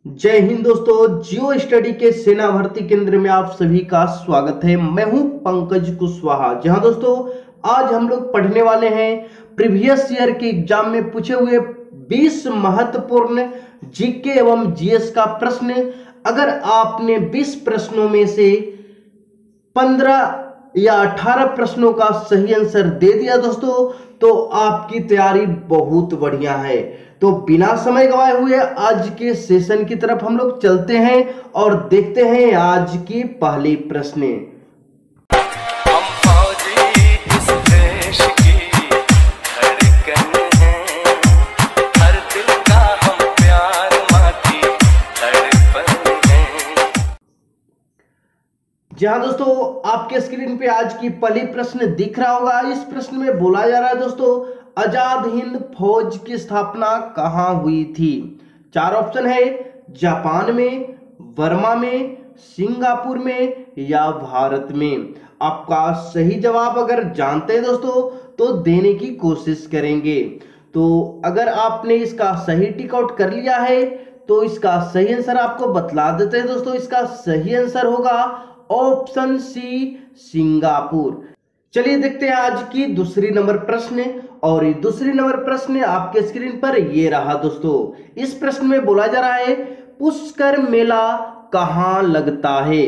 जय हिंद दोस्तों, जियो स्टडी के सेना भर्ती केंद्र में आप सभी का स्वागत है। मैं हूं पंकज कुशवाहा। जहां दोस्तों आज हम लोग पढ़ने वाले हैं प्रीवियस ईयर के एग्जाम में पूछे हुए 20 महत्वपूर्ण जीके एवं जीएस का प्रश्न। अगर आपने 20 प्रश्नों में से 15 या 18 प्रश्नों का सही आंसर दे दिया दोस्तों, तो आपकी तैयारी बहुत बढ़िया है। तो बिना समय गवाए हुए आज के सेशन की तरफ हम लोग चलते हैं और देखते हैं आज की पहली प्रश्न। हम फौजी इस देश की धड़कन हैं, हर दिल का हम प्यार माँ की तड़पन हैं। जी हाँ दोस्तों, आपके स्क्रीन पे आज की पहली प्रश्न दिख रहा होगा। इस प्रश्न में बोला जा रहा है दोस्तों, आजाद हिंद फौज की स्थापना कहां हुई थी? चार ऑप्शन है, जापान में, बर्मा में, सिंगापुर में या भारत में। आपका सही जवाब अगर जानते हैं दोस्तों तो देने की कोशिश करेंगे। तो अगर आपने इसका सही टिक आउट कर लिया है तो इसका सही आंसर आपको बतला देते हैं दोस्तों। इसका सही आंसर होगा ऑप्शन सी, सिंगापुर। चलिए देखते हैं आज की दूसरी नंबर प्रश्न। और ये दूसरी नंबर प्रश्न आपके स्क्रीन पर ये रहा दोस्तों। इस प्रश्न में बोला जा रहा है, पुष्कर मेला कहां लगता है?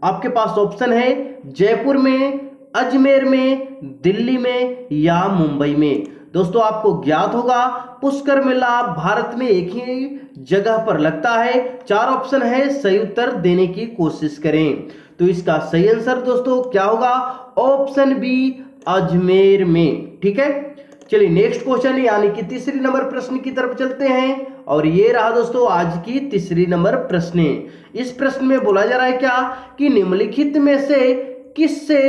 आपके पास ऑप्शन है, जयपुर में, अजमेर में, दिल्ली में या मुंबई में। दोस्तों आपको ज्ञात होगा पुष्कर मेला भारत में एक ही जगह पर लगता है। चार ऑप्शन है, सही उत्तर देने की कोशिश करें। तो इसका सही आंसर दोस्तों क्या होगा? ऑप्शन बी, अजमेर में। ठीक है, चलिए नेक्स्ट क्वेश्चन यानी कि तीसरी नंबर प्रश्न की तरफ चलते हैं। और ये रहा दोस्तों आज की तीसरी नंबर प्रश्न। इस प्रश्न में बोला जा रहा है क्या कि निम्नलिखित में से किससे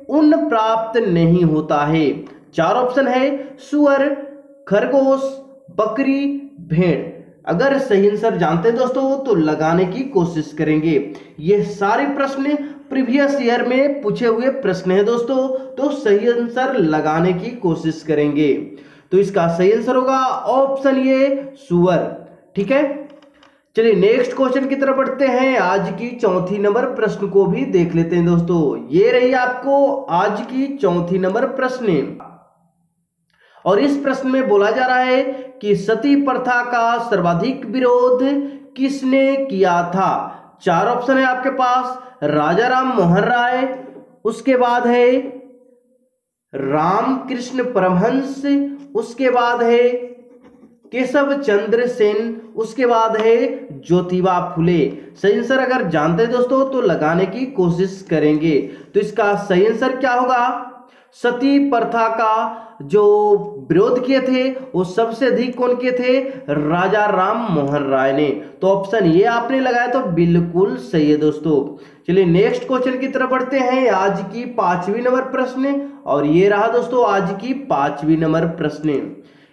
ऊन प्राप्त नहीं होता है? चार ऑप्शन है, सुअर, खरगोश, बकरी, भेड़। अगर सही आंसर जानते हैं दोस्तों तो लगाने की कोशिश करेंगे। ये सारे प्रश्न प्रीवियस ईयर में पूछे हुए प्रश्न है दोस्तों, तो सही आंसर लगाने की कोशिश करेंगे। तो इसका सही आंसर होगा ऑप्शन ए, सुअर। ठीक है, चलिए नेक्स्ट क्वेश्चन की तरफ बढ़ते हैं। आज की चौथी नंबर प्रश्न को भी देख लेते हैं दोस्तों। ये रही आपको आज की चौथी नंबर प्रश्न। और इस प्रश्न में बोला जा रहा है कि सती प्रथा का सर्वाधिक विरोध किसने किया था? चार ऑप्शन है आपके पास, राजा राम मोहन राय, उसके बाद है रामकृष्ण परमहंस, उसके बाद है केशव चंद्र सेन, उसके बाद है ज्योतिबा फुले। सही आंसर अगर जानते हैं दोस्तों तो लगाने की कोशिश करेंगे। तो इसका सही आंसर क्या होगा? सती प्रथा का जो विरोध किए थे वो सबसे अधिक कौन किए थे? राजा राम मोहन राय ने। तो ऑप्शन ये आपने लगाया तो बिल्कुल सही है दोस्तों। चलिए नेक्स्ट क्वेश्चन की तरफ बढ़ते हैं। आज की पांचवी नंबर प्रश्न। और ये रहा दोस्तों आज की पांचवी नंबर प्रश्न।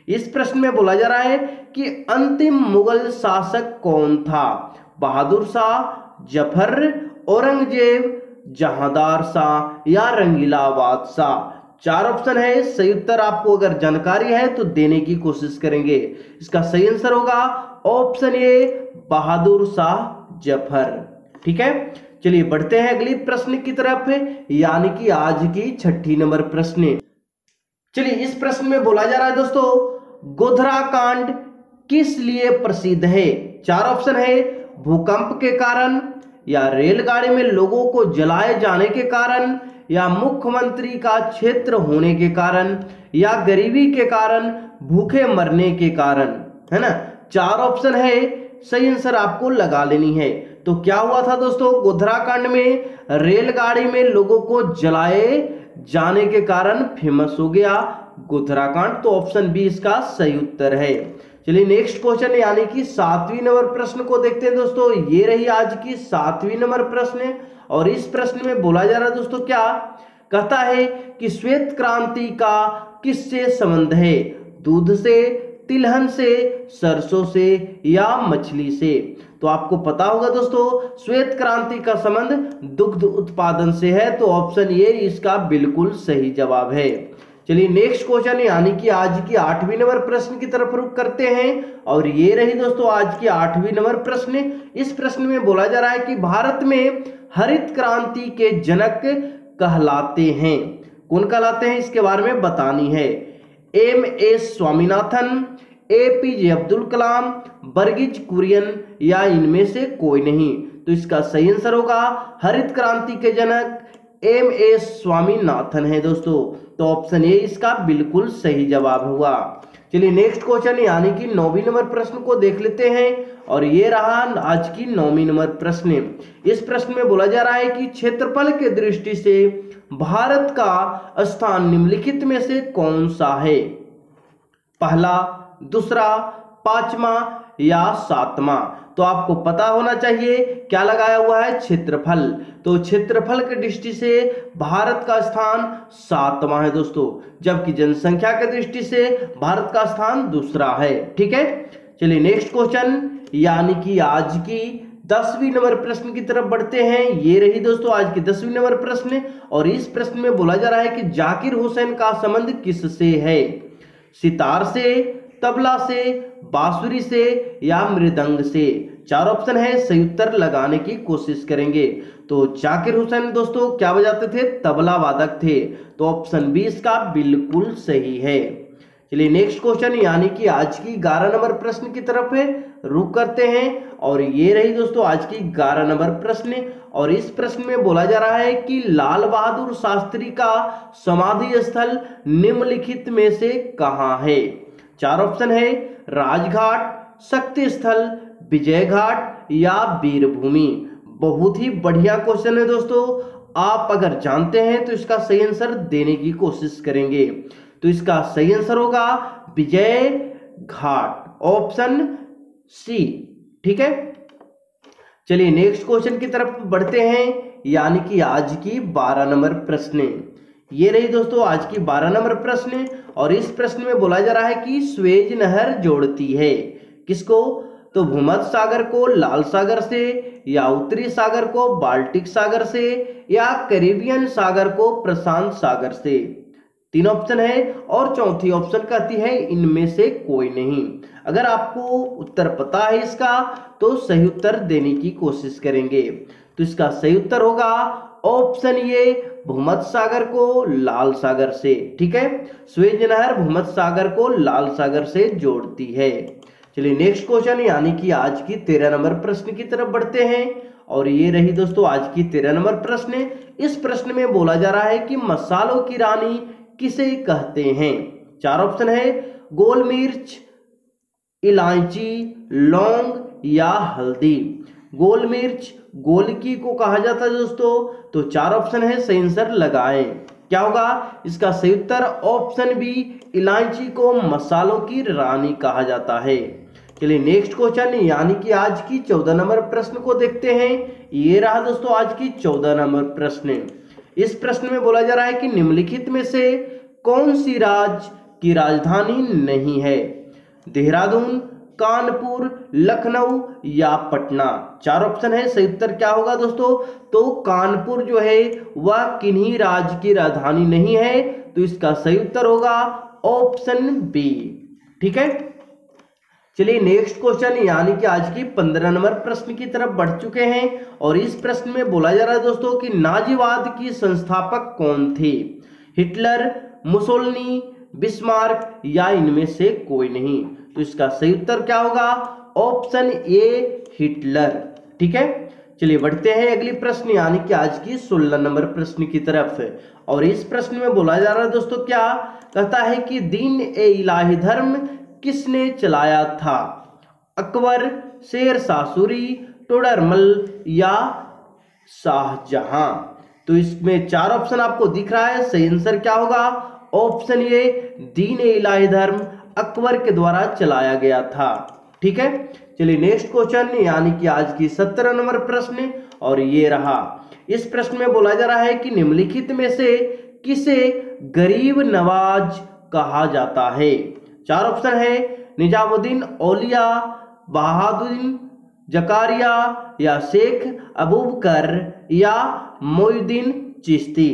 इस प्रश्न में बोला जा रहा है कि अंतिम मुगल शासक कौन था? बहादुर शाह, जफर, औरंगजेब, जहांदार शाह या रंगीला बादशाह। चार ऑप्शन है, सही उत्तर आपको अगर जानकारी है तो देने की कोशिश करेंगे। इसका सही आंसर होगा ऑप्शन ए, बहादुर शाह जफर। ठीक है, चलिए बढ़ते हैं अगली प्रश्न की तरफ यानी कि आज की छठी नंबर प्रश्न। चलिए इस प्रश्न में बोला जा रहा है दोस्तों, गोधरा कांड किस लिए प्रसिद्ध है? चार ऑप्शन है, भूकंप के कारण, या रेलगाड़ी में लोगों को जलाए जाने के कारण, या मुख्यमंत्री का क्षेत्र होने के कारण, या गरीबी के कारण, भूखे मरने के कारण। है ना, चार ऑप्शन है, सही आंसर आपको लगा लेनी है। तो क्या हुआ था दोस्तों? गोधरा कांड में रेलगाड़ी में लोगों को जलाए जाने के कारण फेमस हो गया गोधरा कांड। तो ऑप्शन बी इसका सही उत्तर है। चलिए नेक्स्ट क्वेश्चन यानी कि सातवीं नंबर प्रश्न को देखते हैं दोस्तों। ये रही आज की सातवीं नंबर प्रश्न। और इस प्रश्न में बोला जा रहा है दोस्तों, क्या कहता है कि श्वेत क्रांति का किससे संबंध है? दूध से, तिलहन से, सरसों से या मछली से। तो आपको पता होगा दोस्तों श्वेत क्रांति का संबंध दुग्ध उत्पादन से है। तो ऑप्शन ए इसका बिल्कुल सही जवाब है। चलिए नेक्स्ट क्वेश्चन यानी कि आज की 8वीं नंबर प्रश्न की तरफ रुख करते हैं और ये रही दोस्तों आज की 8वीं नंबर प्रश्न। इस प्रश्न में बोला जा रहा है कि भारत में हरित क्रांति के जनक कहलाते हैं, कौन कहलाते हैं इसके बारे में बतानी है। एम.एस. स्वामीनाथन, ए.पी.जे. अब्दुल कलाम, वर्गीज कुरियन या इनमें से कोई नहीं। तो इसका सही आंसर होगा हरित क्रांति के जनक एम.एस. स्वामीनाथन है दोस्तों। तो ऑप्शन ए इसका बिल्कुल सही जवाब हुआ। चलिए नेक्स्ट क्वेश्चन यानी कि 9वीं नंबर प्रश्न को देख लेते हैं और ये रहा आज की 9वीं नंबर प्रश्न। इस प्रश्न में बोला जा रहा है कि क्षेत्रफल के दृष्टि से भारत का स्थान निम्नलिखित में से कौन सा है। पहला, दूसरा, पांचवा या सातवां। तो आपको पता होना चाहिए क्या लगाया हुआ है, क्षेत्रफल। तो क्षेत्रफल की दृष्टि से भारत का स्थान 7वां है दोस्तों, जबकि जनसंख्या की दृष्टि से भारत का स्थान दूसरा है। ठीक है, चलिए नेक्स्ट क्वेश्चन यानी कि आज की 10वीं नंबर प्रश्न की तरफ बढ़ते हैं। ये रही दोस्तों आज की 10वीं नंबर प्रश्न और इस प्रश्न में बोला जा रहा है कि जाकिर हुसैन का संबंध किससे है। सितार से, तबला से, बांसुरी से या मृदंग से। 4 ऑप्शन है, सही उत्तर लगाने की कोशिश करेंगे। तो जाकिर हुसैन दोस्तों क्या बजाते थे, तबला वादक थे। तो ऑप्शन बी इसका बिल्कुल सही है। चलिए नेक्स्ट क्वेश्चन यानी कि आज की 11 नंबर प्रश्न की तरफ रुक करते हैं और ये रही दोस्तों आज की 11 नंबर प्रश्न और इस प्रश्न में बोला जा रहा है कि लाल बहादुर शास्त्री का समाधि स्थल निम्नलिखित में से कहां है। 4 ऑप्शन है, राजघाट, शक्ति स्थल, विजय घाट या वीरभूमि। बहुत ही बढ़िया क्वेश्चन है दोस्तों, आप अगर जानते हैं तो इसका सही आंसर देने की कोशिश करेंगे। तो इसका सही आंसर होगा विजय घाट, ऑप्शन सी। ठीक है, चलिए नेक्स्ट क्वेश्चन की तरफ बढ़ते हैं यानी कि आज की 12 नंबर प्रश्न। ये रही दोस्तों आज की 12 नंबर प्रश्न और इस प्रश्न में बोला जा रहा है कि स्वेज नहर जोड़ती है किसको। तो भूमध्य सागर को लाल सागर से या उत्तरी सागर को बाल्टिक सागर से या कैरिबियन सागर को प्रशांत सागर से। 3 ऑप्शन है और चौथी ऑप्शन कहती है इनमें से कोई नहीं। अगर आपको उत्तर पता है इसका तो सही उत्तर देने की कोशिश करेंगे। तो इसका सही उत्तर होगा ऑप्शन ये, भूमध्य सागर को लाल सागर से। ठीक है, स्वेज नहर भूमध्य सागर को लाल सागर से जोड़ती है। चलिए नेक्स्ट क्वेश्चन यानी कि आज की 13 नंबर प्रश्न की तरफ बढ़ते हैं और ये रही दोस्तों आज की 13 नंबर प्रश्न। इस प्रश्न में बोला जा रहा है कि मसालों की रानी किसे कहते हैं। 4 ऑप्शन है, गोल मिर्च, इलायची, लौंग या हल्दी। गोल मिर्च गोलकी को कहा जाता है दोस्तों। तो 4 ऑप्शन है, सही आंसर लगाएं। क्या होगा इसका सही उत्तर, ऑप्शन बी, इलायची को मसालों की रानी कहा जाता है। चलिए नेक्स्ट क्वेश्चन यानी कि आज की 14 नंबर प्रश्न को देखते हैं। ये रहा दोस्तों आज की 14 नंबर प्रश्न। इस प्रश्न में बोला जा रहा है कि निम्नलिखित में से कौन सी राज्य की राजधानी नहीं है। देहरादून, कानपुर, लखनऊ या पटना। 4 ऑप्शन है, सही उत्तर क्या होगा दोस्तों। तो कानपुर जो है वह किन्हीं राज्य की राजधानी नहीं है। तो इसका सही उत्तर होगा ऑप्शन बी। ठीक है, चलिए नेक्स्ट क्वेश्चन यानी कि आज की 15 नंबर प्रश्न की तरफ बढ़ चुके हैं और इस प्रश्न में बोला जा रहा है दोस्तों कि नाजीवाद की संस्थापक कौन थे। हिटलर, मुसोलिनी, बिस्मार्क या इनमें से कोई नहीं। तो इसका सही उत्तर क्या होगा, ऑप्शन ए, हिटलर। ठीक है, चलिए बढ़ते हैं अगली प्रश्न यानी कि आज की 16 नंबर प्रश्न की तरफ और इस प्रश्न में बोला जा रहा है दोस्तों क्या कहता है कि दीन ए इलाही धर्म किसने चलाया था। अकबर, शेर शाह सूरी, टोडरमल या शाहजहां। तो इसमें 4 ऑप्शन आपको दिख रहा है, सही आंसर क्या होगा, ऑप्शन ए, दीन ए इलाही धर्म अकबर के द्वारा चलाया गया था। ठीक है, चलिए नेक्स्ट क्वेश्चन यानी कि आज की 17 नंबर प्रश्न और ये रहा। इस प्रश्न में बोला जा रहा है कि निम्नलिखित में से किसे गरीब नवाज कहा जाता है। 4 ऑप्शन है, निजामुद्दीन औलिया, बहादुद्दीन जकारिया या शेख अबूबकर या मोइनुद्दीन चिश्ती।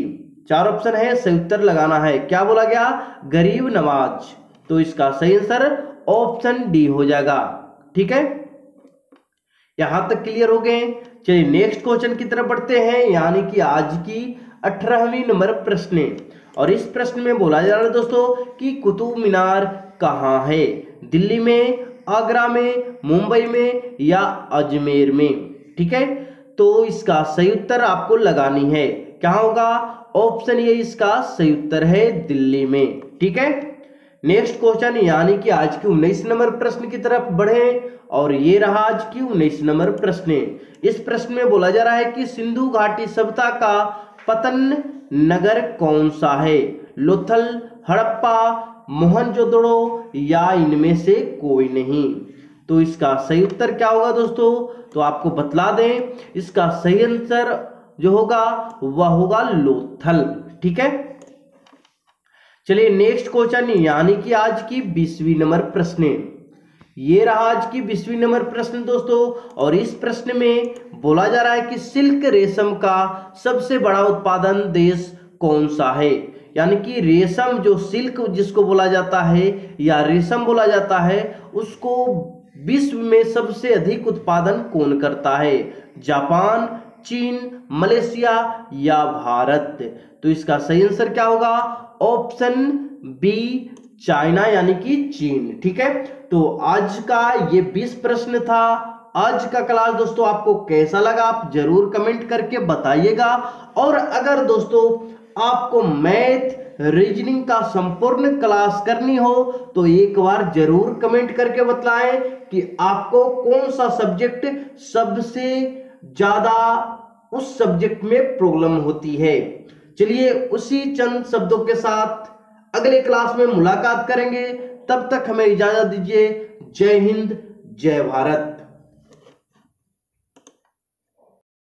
चार ऑप्शन है, सही उत्तर लगाना है। क्या बोला गया? गरीब नवाज। तो इसका सही आंसर ऑप्शन डी हो जाएगा। ठीक है, यहां तक क्लियर हो गए। चलिए नेक्स्ट क्वेश्चन की तरफ बढ़ते हैं, यानी कि आज की 18वीं नंबर प्रश्न। और इस प्रश्न में बोला जा रहा है दोस्तों कि कुतुब मीनार कहाँ है? दिल्ली में, आगरा में, मुंबई में या अजमेर में? ठीक है, तो इसका सही उत्तर आपको लगानी है। क्या होगा? ऑप्शन ए इसका सही उत्तर है, दिल्ली में। ठीक है, नेक्स्ट क्वेश्चन यानी कि आज की 19 नंबर प्रश्न की तरफ बढ़े। और ये रहा आज की 19 नंबर प्रश्न। इस प्रश्न में बोला जा रहा है कि सिंधु घाटी सभ्यता का पतन नगर कौन सा है? लोथल, हड़प्पा, मोहनजोदड़ो या इनमें से कोई नहीं? तो इसका सही उत्तर क्या होगा दोस्तों? तो आपको बतला दें, इसका सही आंसर जो होगा वह होगा लोथल। ठीक है, चलिए नेक्स्ट क्वेश्चन यानी कि आज की 20वीं नंबर प्रश्न। ये रहा आज की 20वीं नंबर प्रश्न दोस्तों। और इस प्रश्न में बोला जा रहा है कि सिल्क रेशम का सबसे बड़ा उत्पादन देश कौन सा है? यानी कि रेशम जो सिल्क जिसको बोला जाता है या रेशम बोला जाता है, उसको विश्व में सबसे अधिक उत्पादन कौन करता है? जापान, चीन, मलेशिया या भारत? तो इसका सही आंसर क्या होगा? ऑप्शन बी चाइना यानी कि चीन। ठीक है, तो आज का ये 20 प्रश्न था। आज का क्लास दोस्तों आपको कैसा लगा आप जरूर कमेंट करके बताइएगा। और अगर दोस्तों आपको मैथ रीजनिंग का संपूर्ण क्लास करनी हो तो एक बार जरूर कमेंट करके बताएं कि आपको कौन सा सब्जेक्ट सबसे ज्यादा उस सब्जेक्ट में प्रॉब्लम होती है। चलिए उसी चंद शब्दों के साथ अगले क्लास में मुलाकात करेंगे। तब तक हमें इजाजत दीजिए। जय हिंद, जय भारत।